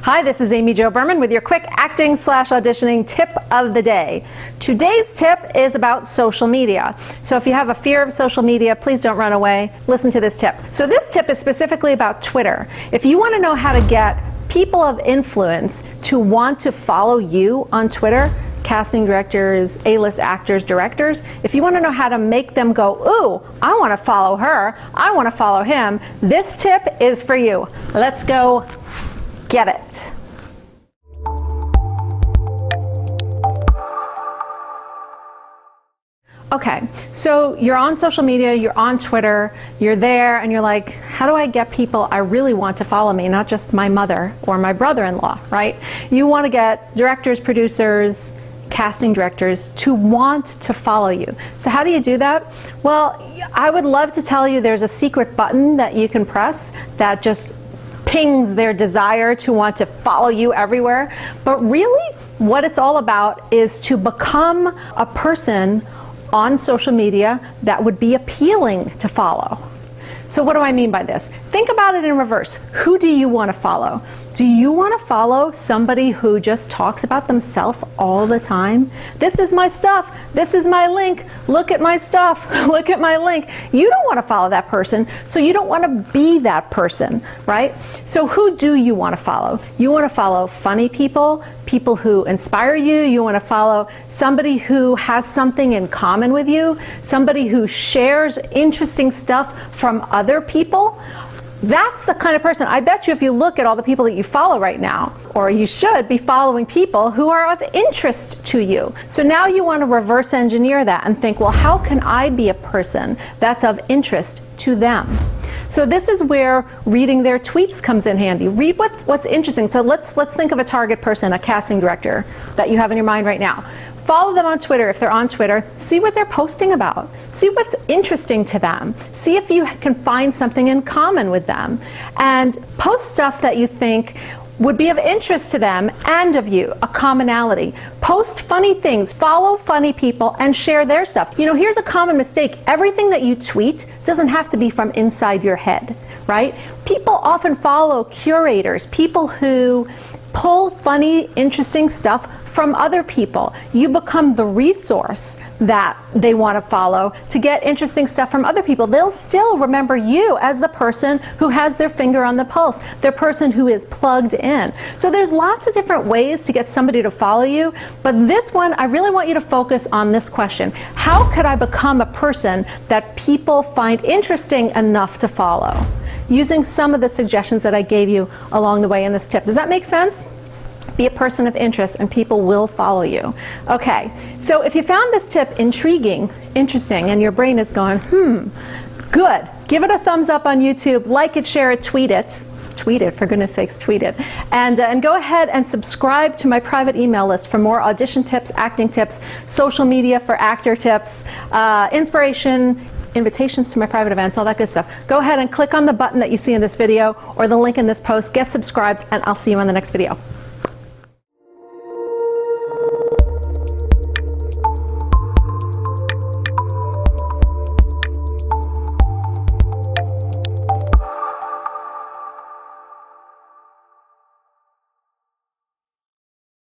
Hi, this is Amy Jo Berman with your quick acting/auditioning tip of the day. Today's tip is about social media. So if you have a fear of social media, please don't run away. Listen to this tip. So this tip is specifically about Twitter. If you want to know how to get people of influence to want to follow you on Twitter, casting directors, A-list actors, directors, if you want to know how to make them go, ooh, I want to follow her, I want to follow him, this tip is for you. Let's go get it. Okay, so you're on social media, you're on Twitter, you're there, and you're like, how do I get people I really want to follow me, not just my mother or my brother-in-law, right? You want to get directors, producers, casting directors to want to follow you. So how do you do that? Well, I would love to tell you there's a secret button that you can press that just pings their desire to want to follow you everywhere. But really, what it's all about is to become a person on social media that would be appealing to follow. So what do I mean by this? Think about it in reverse. Who do you want to follow? Do you want to follow somebody who just talks about themselves all the time? This is my stuff. This is my link. Look at my stuff. Look at my link. You don't want to follow that person, so you don't want to be that person, right? So who do you want to follow? You want to follow funny people, people who inspire you. You want to follow somebody who has something in common with you, somebody who shares interesting stuff from other people. That's the kind of person, I bet you if you look at all the people that you follow right now, or you should be following people who are of interest to you. So now you want to reverse engineer that and think, well, how can I be a person that's of interest to them? So this is where reading their tweets comes in handy. Read what's interesting. So let's think of a target person, a casting director that you have in your mind right now. Follow them on Twitter if they're on Twitter. See what they're posting about. See what's interesting to them. See if you can find something in common with them. And post stuff that you think would be of interest to them and of you, a commonality. Post funny things, follow funny people, and share their stuff. You know, here's a common mistake. Everything that you tweet doesn't have to be from inside your head, right? People often follow curators, people who pull funny, interesting stuff from other people. You become the resource that they want to follow to get interesting stuff from other people. They'll still remember you as the person who has their finger on the pulse, their person who is plugged in. So there's lots of different ways to get somebody to follow you, but this one, I really want you to focus on this question. How could I become a person that people find interesting enough to follow? Using some of the suggestions that I gave you along the way in this tip. Does that make sense? Be a person of interest and people will follow you. Okay, so if you found this tip intriguing, interesting, and your brain is going, good, give it a thumbs up on YouTube, like it, share it, tweet it. Tweet it, for goodness sakes, tweet it. And go ahead and subscribe to my private email list for more audition tips, acting tips, social media for actor tips, inspiration, invitations to my private events, all that good stuff. Go ahead and click on the button that you see in this video or the link in this post, get subscribed, and I'll see you on the next video.